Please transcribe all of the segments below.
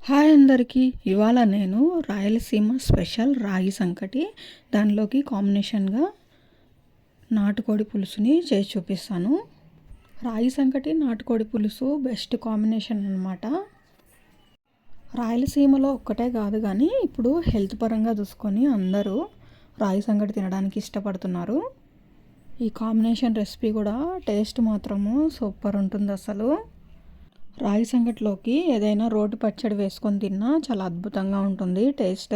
Hi అందరికీ. ఇవాళ నేను రాయలసీమ స్పెషల్ రాగి సంకటి దానిలోకి కాంబినేషన్గా నాటుకోడి పులుసుని చేసి చూపిస్తాను. రాగి సంకటి నాటుకోడి పులుసు బెస్ట్ కాంబినేషన్ అన్నమాట. రాయలసీమలో ఒక్కటే కాదు కానీ ఇప్పుడు హెల్త్ పరంగా చూసుకొని అందరూ రాగి సంకటి తినడానికి ఇష్టపడుతున్నారు. ఈ కాంబినేషన్ రెసిపీ కూడా టేస్ట్ మాత్రము సూపర్ ఉంటుంది. అసలు రాగి సంగటిలోకి ఏదైనా రోటి పచ్చడి వేసుకొని తిన్నా చాలా అద్భుతంగా ఉంటుంది టేస్ట్.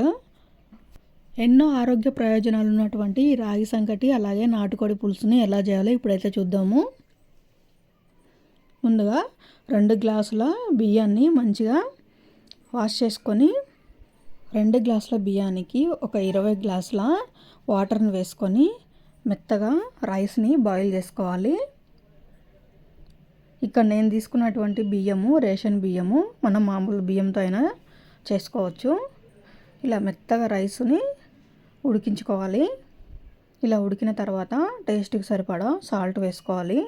ఎన్నో ఆరోగ్య ప్రయోజనాలు ఉన్నటువంటి ఈ రాగి సంగటి అలాగే నాటుకోడి పులుసుని ఎలా చేయాలో ఇప్పుడైతే చూద్దాము. ముందుగా 2 గ్లాసుల బియ్యాన్ని మంచిగా వాష్ చేసుకొని 2 గ్లాసుల బియ్యానికి ఒక 20 గ్లాసుల వాటర్ని వేసుకొని మెత్తగా రైస్ని బాయిల్ చేసుకోవాలి. ఇక్కడ నేను తీసుకున్నటువంటి బియ్యము రేషన్ బియ్యము, మనం మామూలు బియ్యంతో అయినా చేసుకోవచ్చు. ఇలా మెత్తగా రైస్ని ఉడికించుకోవాలి. ఇలా ఉడికిన తర్వాత టేస్ట్కి సరిపడా సాల్ట్ వేసుకోవాలి.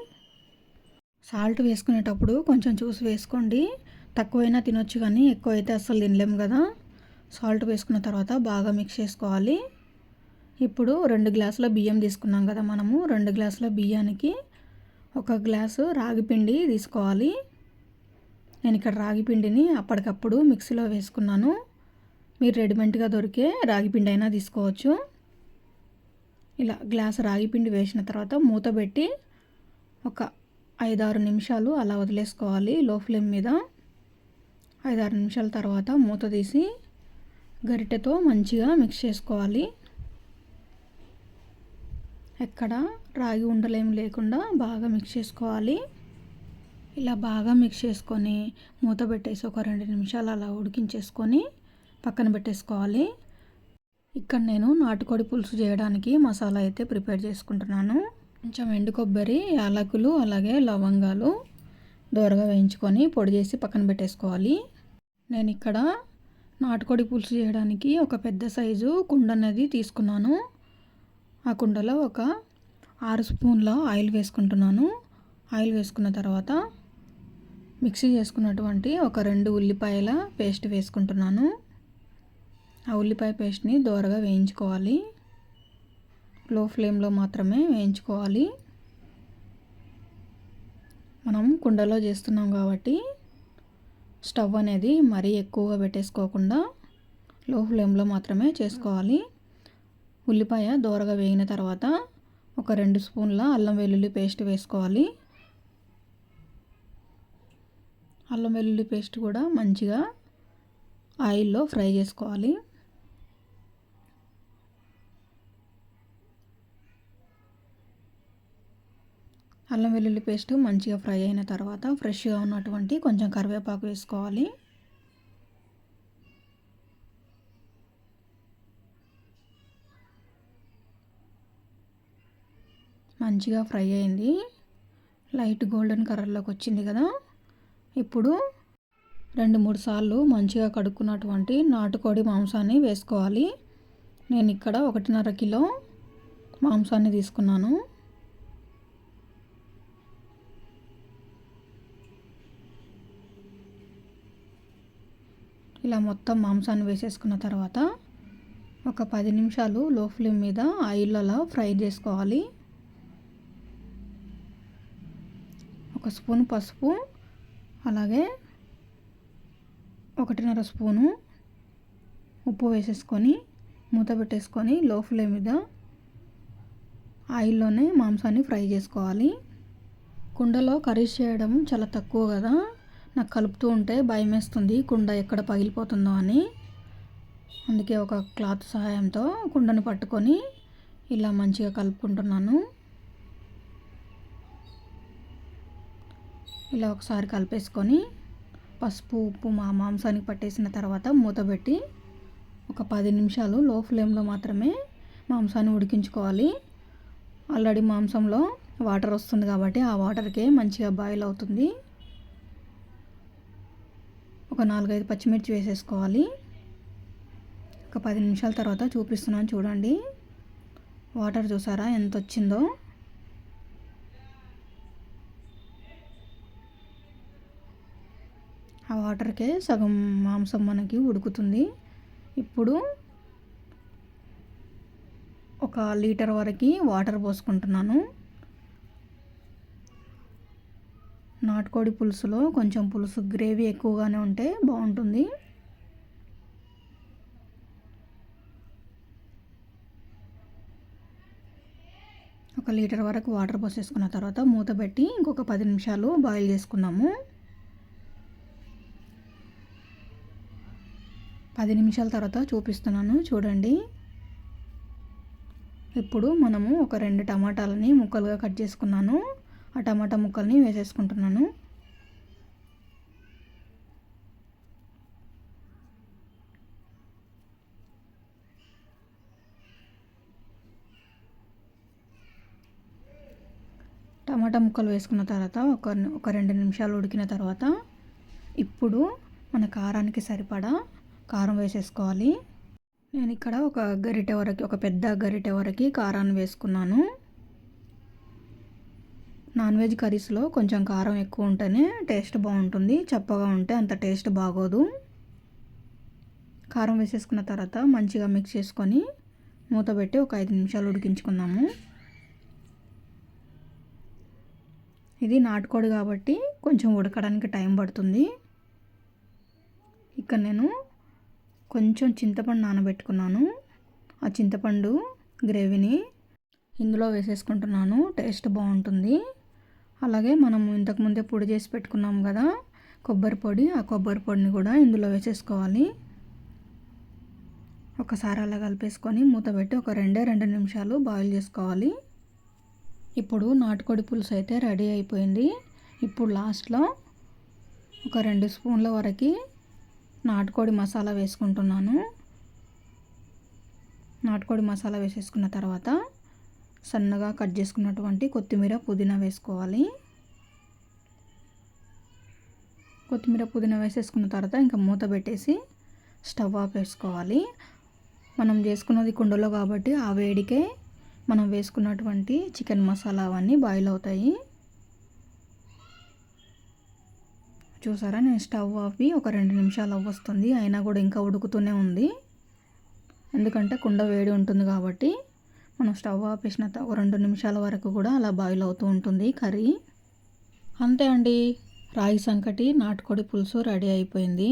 సాల్ట్ వేసుకునేటప్పుడు కొంచెం చూసి వేసుకోండి. తక్కువైనా తినొచ్చు కానీ ఎక్కువ అయితే అస్సలు తినలేము కదా. సాల్ట్ వేసుకున్న తర్వాత బాగా మిక్స్ చేసుకోవాలి. ఇప్పుడు 2 గ్లాసుల బియ్యం తీసుకున్నాం కదా మనము. 2 గ్లాసుల బియ్యానికి 1 గ్లాసు రాగి పిండి తీసుకోవాలి. నేను ఇక్కడ రాగి పిండిని అప్పటికప్పుడు మిక్సీలో వేసుకున్నాను. మీరు రెడీమేడ్గా దొరికే రాగి పిండి అయినా తీసుకోవచ్చు. ఇలా గ్లాసు రాగి పిండి వేసిన తర్వాత మూత పెట్టి ఒక 5-6 నిమిషాలు అలా వదిలేసుకోవాలి లో ఫ్లేమ్ మీద. 5-6 నిమిషాల తర్వాత మూత తీసి గరిటెతో మంచిగా మిక్స్ చేసుకోవాలి. ఎక్కడ రాగి ఉండలేం లేకుండా బాగా మిక్స్ చేసుకోవాలి. ఇలా బాగా మిక్స్ చేసుకొని మూత పెట్టేసి ఒక 2 నిమిషాలు అలా ఉడికించేసుకొని పక్కన పెట్టేసుకోవాలి. ఇక్కడ నేను నాటుకోడి పులుసు చేయడానికి మసాలా అయితే ప్రిపేర్ చేసుకుంటున్నాను. కొంచెం ఎండు కొబ్బరి, యాలకులు అలాగే లవంగాలు దోరగా వేయించుకొని పొడి చేసి పక్కన పెట్టేసుకోవాలి. నేను ఇక్కడ నాటుకోడి పులుసు చేయడానికి ఒక పెద్ద సైజు కుండ అనేది తీసుకున్నాను. ఆ కుండలో ఒక 6 స్పూన్ల ఆయిల్ వేసుకుంటున్నాను. ఆయిల్ వేసుకున్న తర్వాత మిక్సీ చేసుకున్నటువంటి ఒక 2 ఉల్లిపాయల పేస్ట్ వేసుకుంటున్నాను. ఆ ఉల్లిపాయ పేస్ట్ని దోరగా వేయించుకోవాలి. లో ఫ్లేమ్లో మాత్రమే వేయించుకోవాలి. మనం కుండలో చేస్తున్నాం కాబట్టి స్టవ్ అనేది మరీ ఎక్కువగా పెట్టేసుకోకుండా లో ఫ్లేమ్లో మాత్రమే చేసుకోవాలి. ఉల్లిపాయ దోరగా వేగిన తర్వాత ఒక 2 స్పూన్ల అల్లం వెల్లుల్లి పేస్ట్ వేసుకోవాలి. అల్లం వెల్లుల్లి పేస్ట్ కూడా మంచిగా ఆయిల్లో ఫ్రై చేసుకోవాలి. అల్లం వెల్లుల్లి పేస్ట్ మంచిగా ఫ్రై అయిన తర్వాత ఫ్రెష్గా ఉన్నటువంటి కొంచెం కరివేపాకు వేసుకోవాలి. మంచిగా ఫ్రై అయింది. లైట్ గోల్డెన్ కలర్లోకి వచ్చింది కదా. ఇప్పుడు 2-3 సార్లు మంచిగా కడుక్కున్నటువంటి నాటుకోడి మాంసాన్ని వేసుకోవాలి. నేను ఇక్కడ 1.5 కిలో మాంసాన్ని తీసుకున్నాను. ఇలా మొత్తం మాంసాన్ని వేసేసుకున్న తర్వాత ఒక 10 నిమిషాలు లో ఫ్లేమ్ మీద ఆయిల్లో ఫ్రై చేసుకోవాలి. 1 స్పూన్ పసుపు అలాగే 1.5 స్పూను ఉప్పు వేసేసుకొని మూత పెట్టేసుకొని లో ఫ్లేమ్ మీద ఆయిల్లోనే మాంసాన్ని ఫ్రై చేసుకోవాలి. కుండలో కర్రీస్ చేయడం చాలా తక్కువ కదా. నాకు కలుపుతూ ఉంటే భయం వేస్తుంది కుండ ఎక్కడ పగిలిపోతుందో అని. అందుకే ఒక క్లాత్ సహాయంతో కుండను పట్టుకొని ఇలా మంచిగా కలుపుకుంటున్నాను. ఇలా ఒకసారి కలిపేసుకొని పసుపు ఉప్పు మాంసానికి పట్టేసిన తర్వాత మూత పెట్టి ఒక 10 నిమిషాలు లో ఫ్లేమ్లో మాత్రమే మాంసాన్ని ఉడికించుకోవాలి. ఆల్రెడీ మాంసంలో వాటర్ వస్తుంది కాబట్టి ఆ వాటర్కే మంచిగా బాయిల్ అవుతుంది. ఒక 4-5 పచ్చిమిర్చి వేసేసుకోవాలి. ఒక 10 నిమిషాల తర్వాత చూపిస్తున్నాను చూడండి. వాటర్ చూసారా ఎంత వచ్చిందో. ఆ వాటర్కే సగం మాంసం మనకి ఉడుకుతుంది. ఇప్పుడు 1 లీటర్ వరకు వాటర్ పోసుకుంటున్నాను. నాటుకోడి పులుసులో కొంచెం పులుసు గ్రేవీ ఎక్కువగానే ఉంటే బాగుంటుంది. ఒక లీటర్ వరకు వాటర్ పోసేసుకున్న తర్వాత మూత పెట్టి ఇంకొక 10 నిమిషాలు బాయిల్ చేసుకుందాము. 10 నిమిషాల తర్వాత చూపిస్తున్నాను చూడండి. ఇప్పుడు మనము ఒక 2 టమాటాలని ముక్కలుగా కట్ చేసుకున్నాను. ఆ టమాటా ముక్కల్ని వేసేసుకుంటున్నాను. టమాటా ముక్కలు వేసుకున్న తర్వాత ఒక 2 నిమిషాలు ఉడికిన తర్వాత ఇప్పుడు మన కారానికి సరిపడా కారం వేసేసుకోవాలి. నేను ఇక్కడ ఒక పెద్ద గరిటె వరకు కారాన్ని వేసుకున్నాను. నాన్ వెజ్ కర్రీస్లో కొంచెం కారం ఎక్కువ ఉంటేనే టేస్ట్ బాగుంటుంది. చప్పగా ఉంటే అంత టేస్ట్ బాగోదు. కారం వేసేసుకున్న తర్వాత మంచిగా మిక్స్ చేసుకొని మూత పెట్టి ఒక 5 నిమిషాలు ఉడికించుకుందాము. ఇది నాటుకోడి కాబట్టి కొంచెం ఉడకడానికి టైం పడుతుంది. ఇక్కడ నేను కొంచెం చింతపండు నానబెట్టుకున్నాను. ఆ చింతపండు గ్రేవీని ఇందులో వేసేసుకుంటున్నాను. టేస్ట్ బాగుంటుంది. అలాగే మనము ఇంతకుముందే పొడి చేసి పెట్టుకున్నాము కదా కొబ్బరి పొడి, ఆ కొబ్బరి పొడిని కూడా ఇందులో వేసేసుకోవాలి. ఒకసారి అలా కలిపేసుకొని మూత పెట్టి ఒక 2 నిమిషాలు బాయిల్ చేసుకోవాలి. ఇప్పుడు నాటుకోడి పులుసు అయితే రెడీ అయిపోయింది. ఇప్పుడు లాస్ట్లో ఒక 2 స్పూన్ల వరకు నాటుకోడి మసాలా వేసుకుంటున్నాను. నాటుకోడి మసాలా వేసేసుకున్న తర్వాత సన్నగా కట్ చేసుకున్నటువంటి కొత్తిమీర, పుదీనా వేసుకోవాలి. కొత్తిమీర, పుదీనా వేసేసుకున్న తర్వాత ఇంకా మూత పెట్టేసి స్టవ్ ఆఫ్ వేసుకోవాలి. మనం చేసుకున్నది కుండలో కాబట్టి ఆ వేడికే మనం వేసుకున్నటువంటి చికెన్ మసాలా అవన్నీ బాయిల్ అవుతాయి. చూసారా, నేను స్టవ్ ఆపి ఒక 2 నిమిషాలు అవ్వొస్తుంది. అయినా కూడా ఇంకా ఉడుకుతూనే ఉంది. ఎందుకంటే కుండ వేడి ఉంటుంది కాబట్టి మనం స్టవ్ ఆపేసిన 2 నిమిషాల వరకు కూడా అలా బాయిల్ అవుతూ ఉంటుంది కర్రీ. అంతే అండి, రాగి సంకటి నాటుకోడి పులుసు రెడీ అయిపోయింది.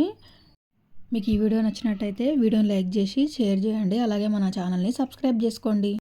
మీకు ఈ వీడియో నచ్చినట్టయితే వీడియోని లైక్ చేసి షేర్ చేయండి. అలాగే మన ఛానల్ని సబ్స్క్రైబ్ చేసుకోండి.